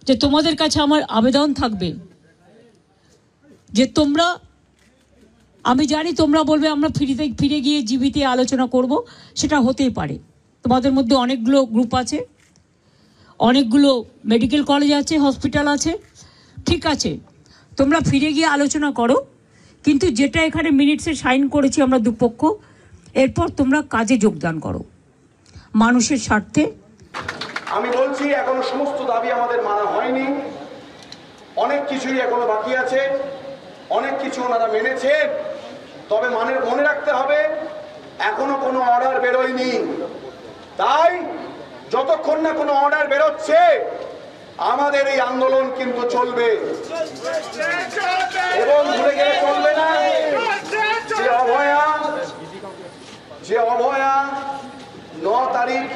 যে তোমাদের কাছে আমার আবেদন থাকবে যে তোমরা, আমি জানি তোমরা বলবে আমরা ফিরে গিয়ে জীবিতে আলোচনা করব, সেটা হতেই পারে। তোমাদের মধ্যে অনেকগুলো গ্রুপ আছে, অনেকগুলো মেডিকেল কলেজ আছে, হসপিটাল আছে, ঠিক আছে, তোমরা ফিরে গিয়ে আলোচনা করো, কিন্তু যেটা এখানে মিনিটসে সাইন করেছি আমরা দুপক্ষ, এরপর তোমরা কাজে যোগদান করো মানুষের স্বার্থে। আমি বলছি এখনো সমস্ত দাবি আমাদের মানা হয়নি, অনেক কিছুই এখনো বাকি আছে, অনেক কিছু ওনারা মেনেছেন, তবে মনে রাখতে হবে এখনো কোনো অর্ডার বেরোয়নি। তাই যতক্ষণ না কোনো অর্ডার বেরোচ্ছে আমাদের এই আন্দোলন কিন্তু চলবে, এবং ভুলে গেলে চলবে না যে অভয়া 9 তারিখ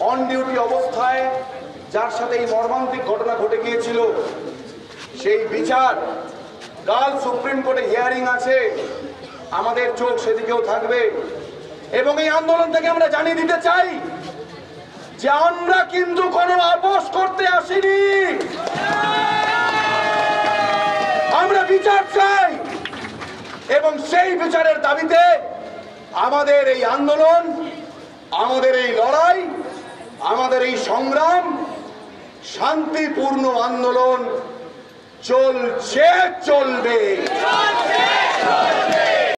অন ডিউটি অবস্থায় যার সাথে এই মর্মান্তিক ঘটনা ঘটে গিয়েছিল, সেই বিচার কাল সুপ্রিম কোর্টে হিয়ারিং আছে, আমাদের চোখ সেদিকেও থাকবে। এবং এই আন্দোলন থেকে আমরা জানিয়ে দিতে চাই যে আমরা কিন্তু কোনো আপোষ করতে আসিনি, আমরা বিচার চাই, এবং সেই বিচারের দাবিতে আমাদের এই আন্দোলন, আমাদের এই লড়াই, আমাদের এই সংগ্রাম, শান্তিপূর্ণ আন্দোলন চলছে, চলবে।